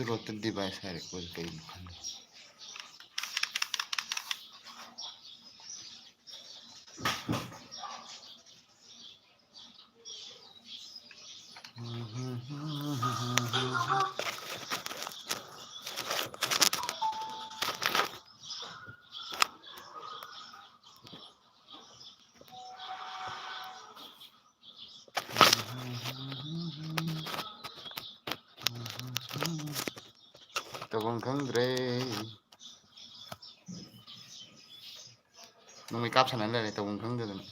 ꯔꯣꯠꯇ device ꯍꯥꯏꯔꯛꯄ ꯀꯩꯅꯣ ꯈꯪꯗꯦ ꯇꯧꯐꯝ ꯈꯪꯗ꯭ꯔꯦ ꯅꯣꯡꯃꯩ ꯀꯥꯞ ꯁꯥꯟꯅ ꯂꯩꯔꯦ ꯇꯧꯐꯝ ꯈꯪꯗꯗꯅ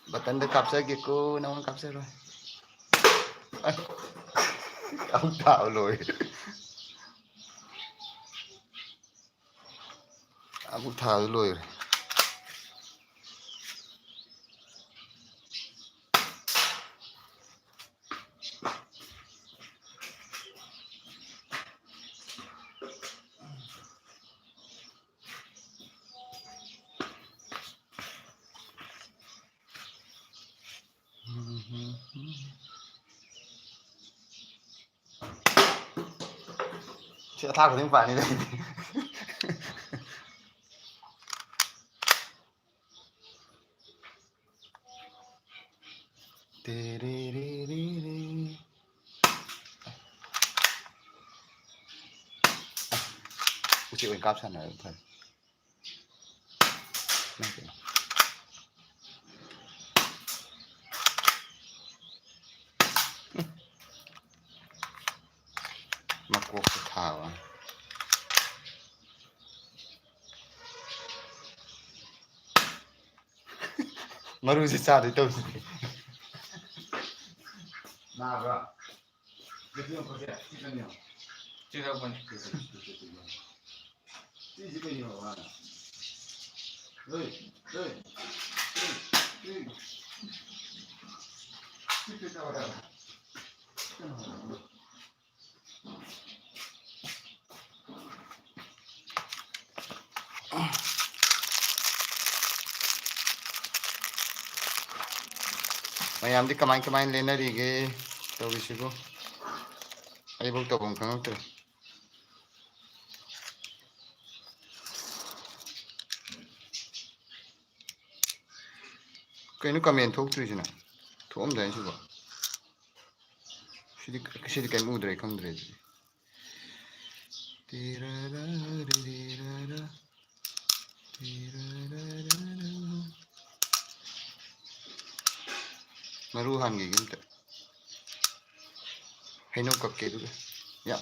बटन कापसगेको नमन कापसरो अब थाव लोय अब थाव लोय था खुद पानी तेरे रे रे रे उसे कोई काप साना है मको थावा मरु से चाँदै तो ना बा कितने को क्या कितने हो चिरा बन चीज के नहीं होगा ओए ओए कितने का हो रहा मैम कमाय कमाय लेनरीगे तौरीसिबो अबो तौफम खंगक्त्रे कहीं कमेंट थोक्त्रिसिना थोमदाय सिबो सिदी कहीं उद्रे खंगद्रे मरु हांगे गिंते हैनो कक्के दुगे या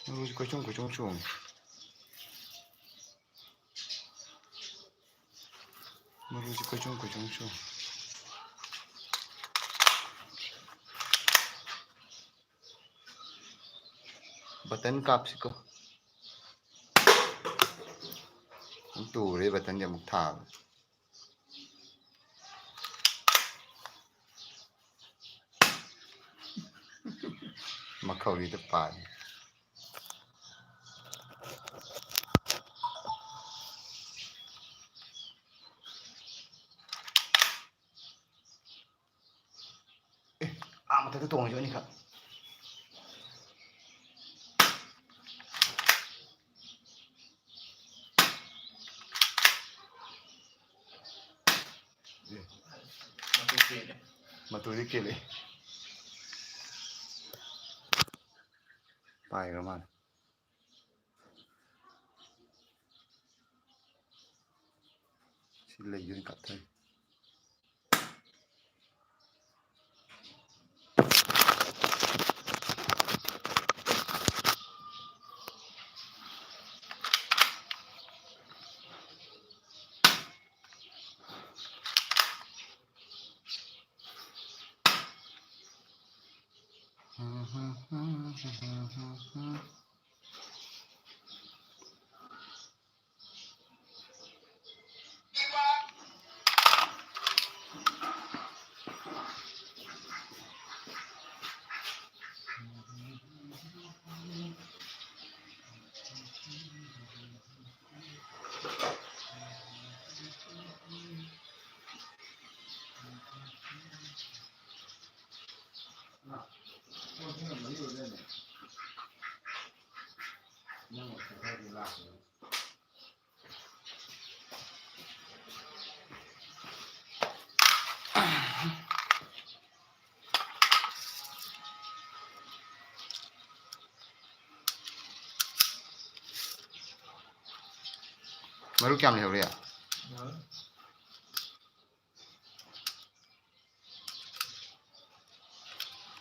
मरु कोचों चों मरु कोचों चों बटन कापसिको तूरे बटन जमुक था मखौरी तो पाल आम तो तोंग जो नहीं खा मतुरी केले पाएगा मान सिले यूं कत्थे Maru kya leho ya?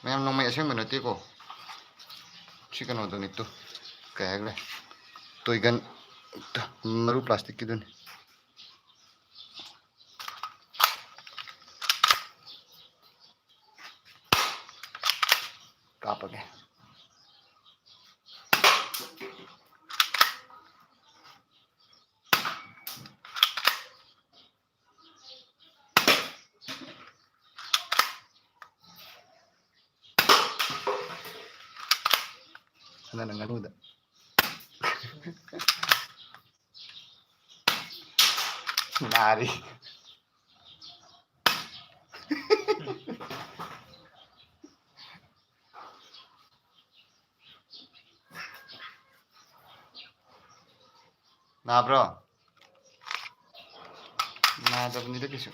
Mayam nong mai asing menoti ko. Chicken odo nito. Kaya gle. Toigan maru plastik gitu nih. Apa ke? Ano nang ganuda? Nari. Nah bro. Nah tapi ini kisu.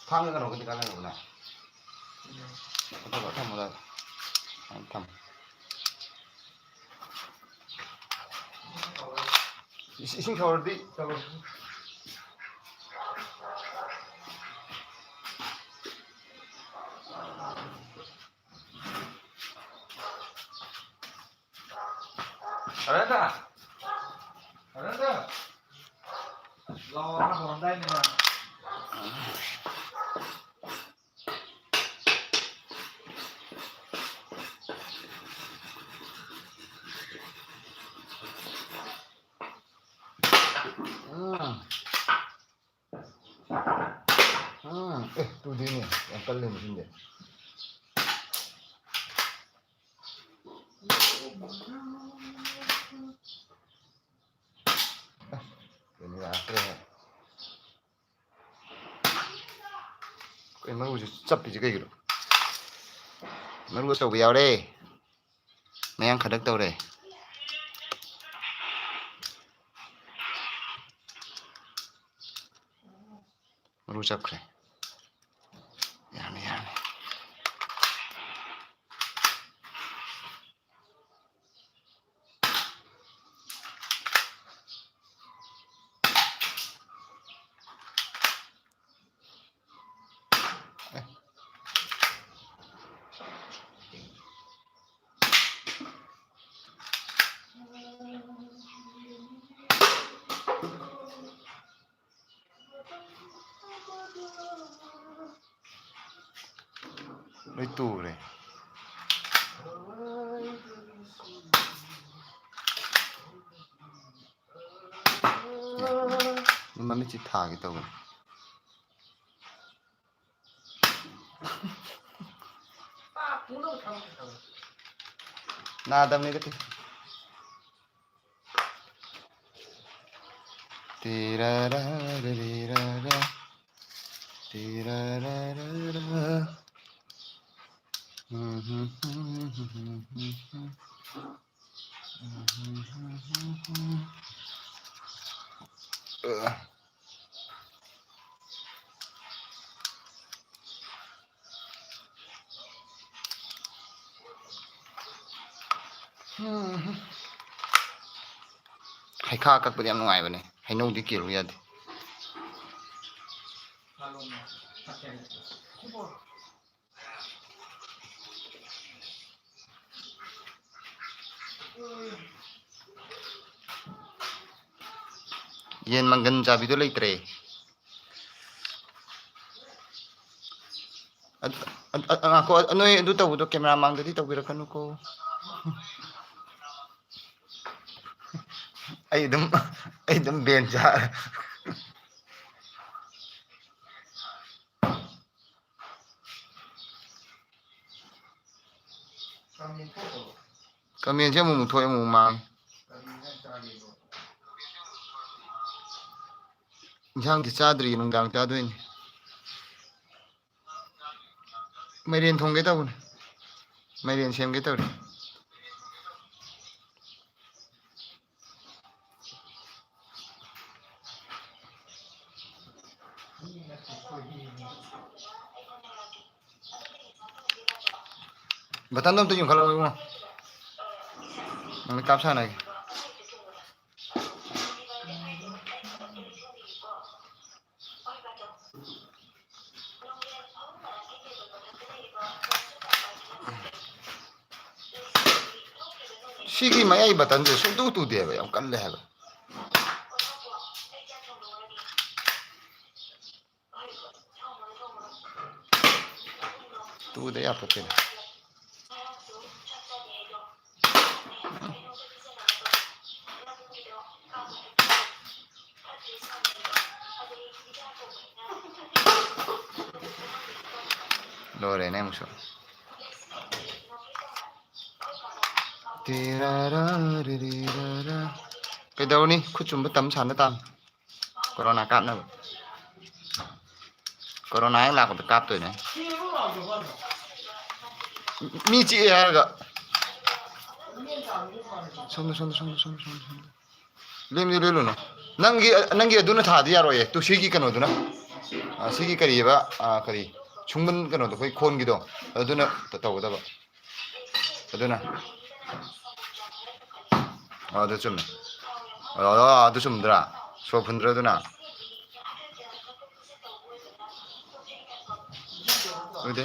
Thang cái nào cái này rồi nè. Tôi gọi thăm rồi. Thăm. Xin chào đi. Aranda. Lo ăn còn đây này mà. Tuh dia nih, yang paling mesin dia. Ini akhirnya. Kau emang udah capek juga gitu. Emang udah tahu biar deh. Mayang kadak tahu deh. Merusak deh. Yani. Itu deh. Mana cita gitu kan? Nah, ada nih gitu. Tirarararara. Hay kha các bạn ngoài vậy này, hay nông đi kiểu vậy. ꯌꯦꯟ ꯃꯪꯒꯟ ꯆꯥꯕꯤꯗꯣ ꯂꯩꯇ꯭ꯔꯦ ꯅꯣꯏ ꯑꯗꯨ ꯇꯧꯕꯗꯣ camera ꯃꯥꯡꯗꯗꯤ ꯇꯧꯕꯤꯔꯛꯀꯅꯨꯀꯣ ꯑꯩ ꯑꯗꯨꯝ ꯕꯦꯟ ꯆꯥꯔꯦ ꯀꯃꯦꯟꯁꯦ ꯑꯃꯨꯛ ꯊꯣꯛꯑꯦ ꯑꯃꯨꯛ ꯃꯥꯡꯉꯦ ꯏꯟꯁꯥꯡꯗꯤ ꯆꯥꯗ꯭ꯔꯤ ꯅꯨꯡꯗꯥꯡ ꯆꯥꯗꯣꯏꯅꯤ ꯃꯥꯏꯔꯦꯟ ꯊꯣꯡꯒꯦ ꯇꯧꯕꯅꯦ ꯃꯥꯏꯔꯦꯟ ꯁꯦꯝꯒꯦ ꯇꯧꯔꯤ ꯕꯇꯟꯗꯣ ꯑꯝꯇ ꯌꯨꯡꯈꯠꯂꯛꯑꯣ ꯏꯕꯨꯡꯉꯣ ꯅꯪ ꯀꯥꯞ ꯁꯥꯟꯅꯒꯦ ꯁꯤꯒꯤ ꯃꯌꯥꯏ ꯕꯇꯟꯁꯦ ꯁꯨꯡꯇꯨ ꯇꯨꯗꯦꯕ ꯌꯥꯝ ꯀꯜꯂꯦ ꯍꯥꯏꯕ ꯇꯨꯗ ꯌꯥꯄꯣꯠꯇꯦꯅꯦ ꯂꯣꯏꯔꯦꯅꯦ ꯑꯃꯨꯛꯁꯨ ꯀꯩꯗꯧꯔꯅꯤ ꯈꯨꯠ ꯆꯨꯝꯕ ꯇꯝ ꯁꯥꯟꯅ ꯇꯥꯝꯅꯤ ꯀꯣꯔꯣꯅꯥ ꯀꯥꯞꯅꯕ ꯀꯣꯔꯣꯅꯥ ꯍꯦꯛ ꯂꯥꯛꯄꯗ ꯀꯥꯞꯇꯣꯏꯅꯦ ꯃꯤ ꯆꯤꯛꯑꯦ ꯍꯥꯏꯔꯒ ꯁꯣꯝꯗ ꯂꯦꯜꯂꯨꯅꯨ ꯅꯪꯒꯤ ꯑꯗꯨꯅ ꯊꯥꯗꯤ ꯌꯥꯔꯣꯏꯌꯦ ꯇꯨ ꯁꯤꯒꯤ ꯀꯩꯅꯣꯗꯨꯅ ꯁꯤꯒꯤ ꯀꯔꯤꯑꯕ ꯀꯔꯤ ꯁꯨꯡꯕꯟ ꯀꯩꯅꯣꯗꯣ ꯑꯩꯈꯣꯏ ꯈꯣꯟꯒꯤꯗꯣ ꯑꯗꯨꯅ ꯇꯧꯒꯗꯕ ꯑꯗꯨꯅ ꯑꯗꯨ ꯆꯨꯝꯃꯦ ꯑꯗꯨ ꯆꯨꯝꯗ꯭ꯔꯥ ꯁꯣꯔ ꯐꯨꯟꯗ꯭ꯔꯥ ꯑꯗꯨꯅ ꯎꯗꯦ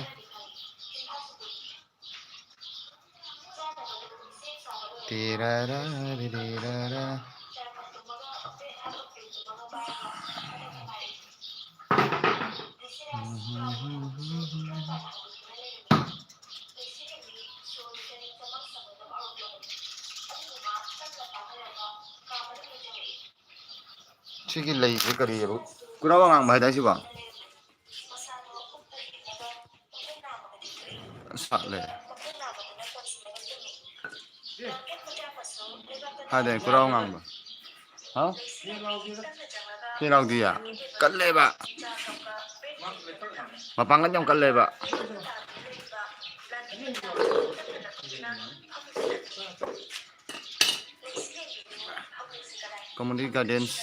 ꯁꯤꯒꯤ ꯂꯩꯁꯦ ꯀꯔꯤꯑꯕ ꯀꯨꯔꯥꯎ ꯑꯉꯥꯡꯕ ꯍꯥꯏꯗꯥꯏ ꯁꯤꯕꯣ ꯁꯥꯠꯂꯦ ꯍꯥꯏꯗꯥꯏ ꯀꯨꯔꯥꯎ ꯑꯉꯥꯡꯕ ꯍꯥꯎ ꯐꯤ ꯂꯥꯎꯗꯤꯌꯦ ꯀꯜꯂꯦꯕ ꯃꯄꯥꯡꯒꯜ ꯌꯥꯝ ꯀꯜꯂꯦꯕ ꯀꯝꯃꯨꯅꯤꯇꯤ ꯒꯥꯔꯗꯦꯟꯁ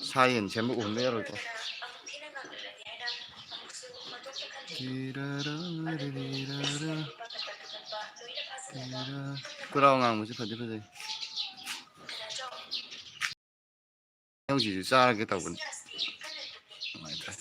ꯁꯥ ꯌꯦꯟ ꯁꯦꯝꯕ ꯎꯍꯟꯕ ꯌꯥꯔꯣꯏꯀꯣ ꯀꯨꯔꯥꯎ ꯑꯉꯥꯡꯕꯁꯤ ꯐꯗꯤ ꯐꯖꯩ ꯍꯧꯖꯤꯛꯁꯨ ꯆꯥꯔꯒꯦ ꯇꯧꯕꯅꯤ ꯅꯨꯡꯉꯥꯏꯇ꯭ꯔꯦ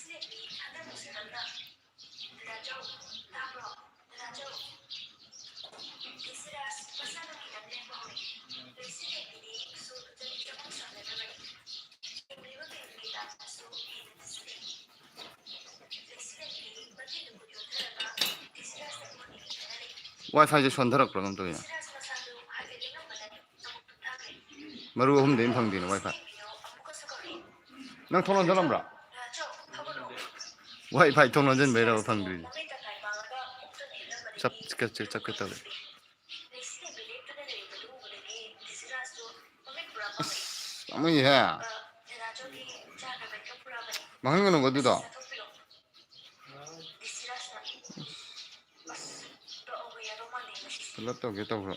ꯋꯥꯏ ꯐꯥꯏꯁꯦ ꯁꯣꯟꯊꯔꯛꯄ꯭ꯔꯥ ꯀꯩꯅꯣꯝ ꯇꯧꯋꯤꯅꯦ ꯃꯔꯨ ꯑꯍꯨꯝꯗꯩ ꯐꯪꯗꯦꯅꯦ ꯋꯥꯏ ꯐꯥꯏ ꯅꯪ ꯊꯣꯡ ꯂꯣꯟꯁꯤꯜꯂꯝꯕ꯭ꯔꯥ ꯋꯥꯏ ꯐꯥꯏ ꯊꯣꯡ ꯂꯣꯟꯁꯤꯟꯕꯩꯔꯕ ꯐꯪꯗ꯭ꯔꯤꯁꯦ ꯆꯞꯀꯦ ꯇꯧꯋꯦ ꯑꯃꯨꯏꯍꯦ ꯃꯥꯡꯍꯟꯒꯅꯨꯀꯣ ꯑꯗꯨꯗꯣ ꯄꯨꯂꯞ ꯇꯧꯒꯦ ꯇꯧꯕ꯭ꯔꯣ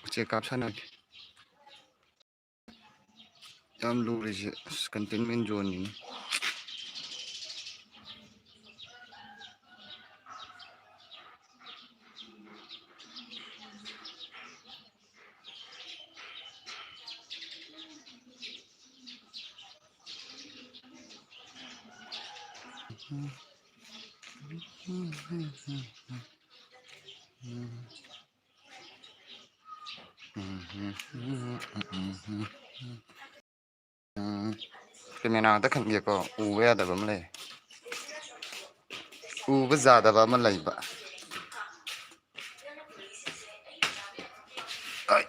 ꯎꯆꯦꯛ ꯀꯥꯞꯁꯟꯅꯒꯦ ꯌꯥꯝ ꯂꯨꯔꯤꯁꯦ containment ꯖꯣꯟꯅꯤꯅꯤ cái này nào tất khẩn việc có u với ada bấm này u với già da bấm này bạ ai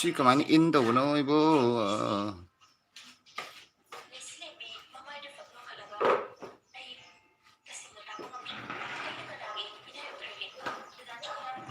si kemana in tuh no ibu